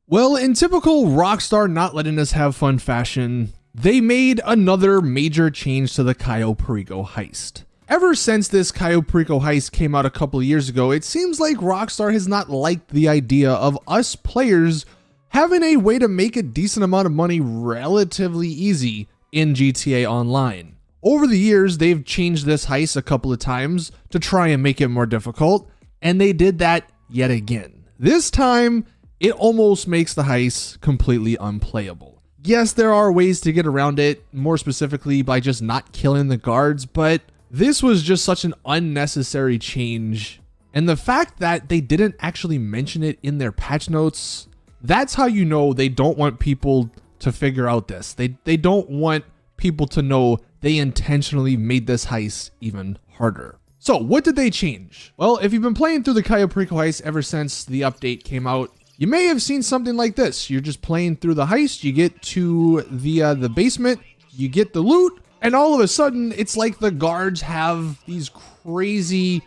Well, in typical Rockstar not letting us have fun fashion, they made another major change to the Cayo Perico Heist. Ever since this Cayo Perico Heist came out a couple of years ago, it seems like Rockstar has not liked the idea of us players having a way to make a decent amount of money relatively easy in GTA Online. Over the years, they've changed this heist a couple of times to try and make it more difficult, and they did that yet again. This time, it almost makes the heist completely unplayable. Yes, there are ways to get around it, more specifically by just not killing the guards, but this was just such an unnecessary change. And the fact that they didn't actually mention it in their patch notes, that's how you know they don't want people to figure out this. They don't want people to know they intentionally made this heist even harder. So what did they change? Well, if you've been playing through the Cayo Perico Heist ever since the update came out, you may have seen something like this. You're just playing through the heist, you get to the basement, you get the loot, and all of a sudden, it's like the guards have these crazy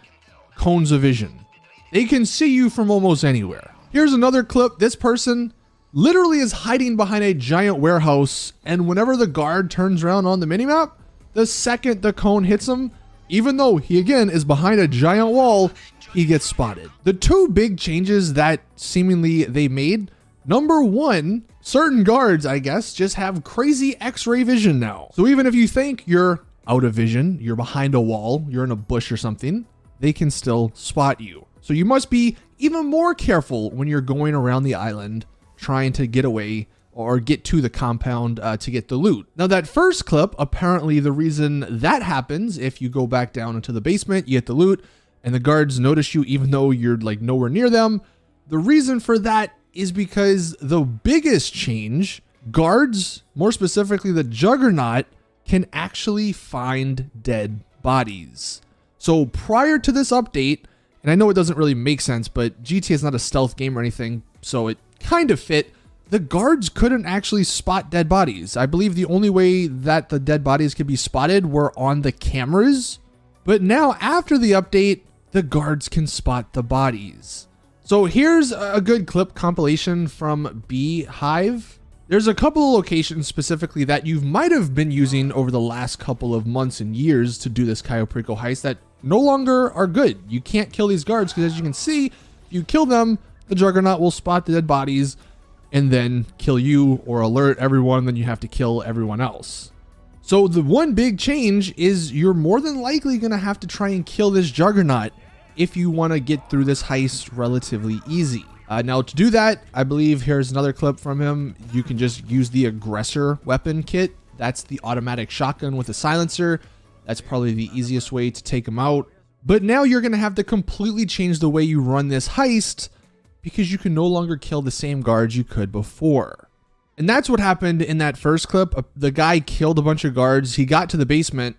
cones of vision. They can see you from almost anywhere. Here's another clip. This person literally is hiding behind a giant warehouse, and whenever the guard turns around on the minimap, the second the cone hits him, even though he again is behind a giant wall, he gets spotted. The two big changes that seemingly they made, number one, certain guards, I guess, just have crazy X-ray vision now. So even if you think you're out of vision, you're behind a wall, you're in a bush or something, they can still spot you. So you must be even more careful when you're going around the island trying to get away or get to the compound to get the loot. Now that first clip, apparently the reason that happens, if you go back down into the basement, you get the loot, and the guards notice you even though you're like nowhere near them. The reason for that is because the biggest change, guards, more specifically the juggernaut, can actually find dead bodies. So prior to this update, and I know it doesn't really make sense, but GTA is not a stealth game or anything, so it kind of fit. The guards couldn't actually spot dead bodies. I believe the only way that the dead bodies could be spotted were on the cameras. But now after the update, the guards can spot the bodies. So here's a good clip compilation from bhixve. There's a couple of locations specifically that you might have been using over the last couple of months and years to do this Cayo Perico heist that no longer are good. You can't kill these guards because, as you can see, if you kill them, the juggernaut will spot the dead bodies and then kill you or alert everyone, then you have to kill everyone else. So the one big change is you're more than likely going to have to try and kill this juggernaut if you want to get through this heist relatively easy. Now to do that, I believe here's another clip from him. You can just use the aggressor weapon kit. That's the automatic shotgun with a silencer. That's probably the easiest way to take him out. But now you're going to have to completely change the way you run this heist because you can no longer kill the same guards you could before. And that's what happened in that first clip. The guy killed a bunch of guards. He got to the basement,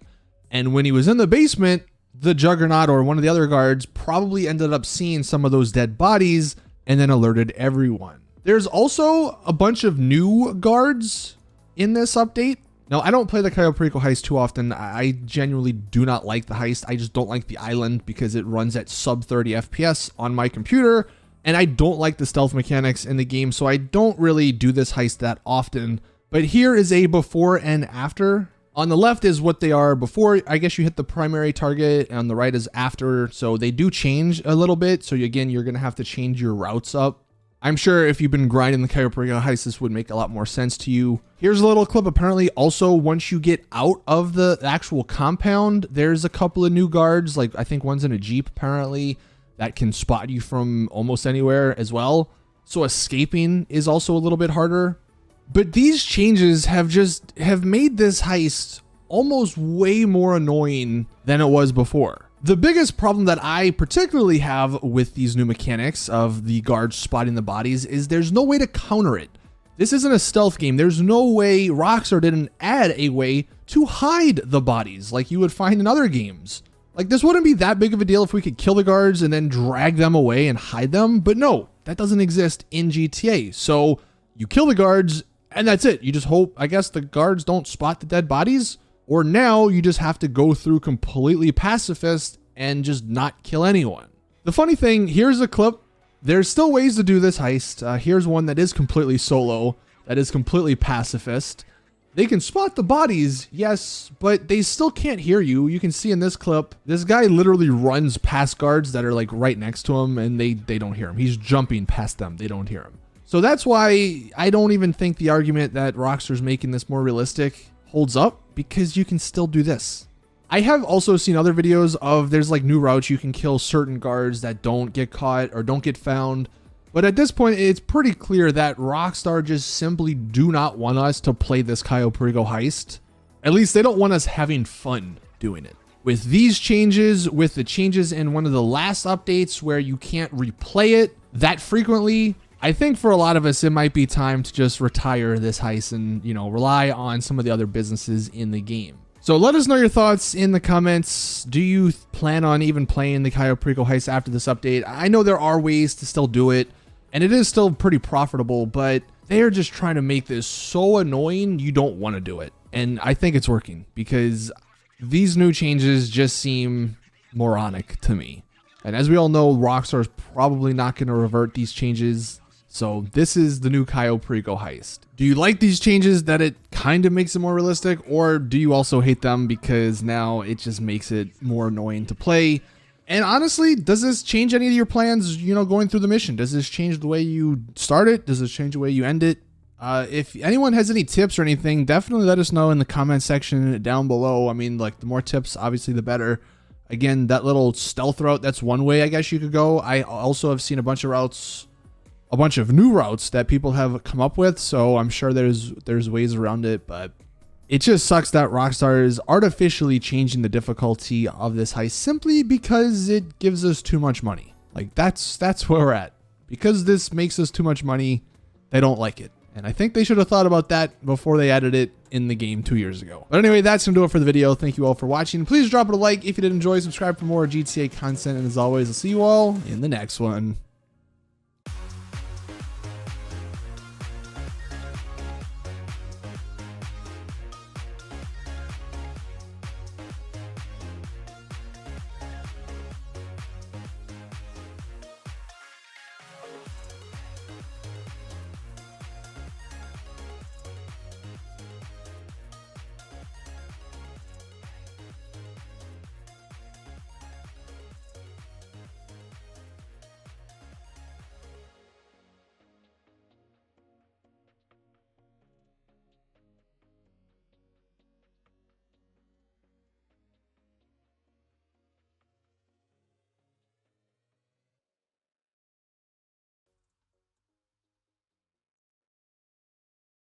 and when he was in the basement, the juggernaut or one of the other guards probably ended up seeing some of those dead bodies and then alerted everyone. There's also a bunch of new guards in this update. Now, I don't play the Cayo Perico heist too often. I genuinely do not like the heist. I just don't like the island because it runs at sub 30 FPS on my computer. And I don't like the stealth mechanics in the game, so I don't really do this heist that often. But here is a before and after. On the left is what they are before. I guess you hit the primary target, and on the right is after. So they do change a little bit. So again, you're going to have to change your routes up. I'm sure if you've been grinding the Cayo Perico heist, this would make a lot more sense to you. Here's a little clip. Apparently, also, once you get out of the actual compound, there's a couple of new guards. Like, I think one's in a Jeep, apparently, that can spot you from almost anywhere as well. So escaping is also a little bit harder. But these changes have made this heist almost way more annoying than it was before. The biggest problem that I particularly have with these new mechanics of the guards spotting the bodies is there's no way to counter it. This isn't a stealth game. There's no way Rockstar didn't add a way to hide the bodies like you would find in other games. Like, this wouldn't be that big of a deal if we could kill the guards and then drag them away and hide them. But no, that doesn't exist in GTA. So you kill the guards and that's it. You just hope, I guess, the guards don't spot the dead bodies. Or now you just have to go through completely pacifist and just not kill anyone. The funny thing, here's a clip There's still ways to do this heist. Here's one that is completely solo, that is completely pacifist. They can spot the bodies, yes, but they still can't hear you. You can see in this clip, this guy literally runs past guards that are like right next to him, and they don't hear him. He's jumping past them. They don't hear him. So that's why I don't even think the argument that Rockstar's making this more realistic holds up, because you can still do this. I have also seen other videos of there's like new routes you can kill certain guards that don't get caught or don't get found. But at this point, it's pretty clear that Rockstar just simply do not want us to play this Cayo Perico heist. At least they don't want us having fun doing it. With these changes, with the changes in one of the last updates where you can't replay it that frequently, I think for a lot of us, it might be time to just retire this heist and, you know, rely on some of the other businesses in the game. So let us know your thoughts in the comments. Do you plan on even playing the Cayo Perico heist after this update? I know there are ways to still do it, and it is still pretty profitable, but they're just trying to make this so annoying you don't want to do it. And I think it's working because these new changes just seem moronic to me. And as we all know, Rockstar is probably not going to revert these changes. So this is the new Cayo Perico heist. Do you like these changes that it kind of makes it more realistic, or do you also hate them because now it just makes it more annoying to play? And honestly, does this change any of your plans, you know, going through the mission? Does this change the way you start it? Does this change the way you end it? If anyone has any tips or anything, definitely let us know in the comment section down below. I mean, like, the more tips, obviously, the better. Again, that little stealth route, that's one way I guess you could go. I also have seen a bunch of routes, a bunch of new routes that people have come up with, so I'm sure there's ways around it, but it just sucks that Rockstar is artificially changing the difficulty of this heist simply because it gives us too much money. Like, that's where we're at. Because this makes us too much money, they don't like it. And I think they should have thought about that before they added it in the game 2 years ago. But anyway, that's going to do it for the video. Thank you all for watching. Please drop it a like if you did enjoy. Subscribe for more GTA content. And as always, I'll see you all in the next one.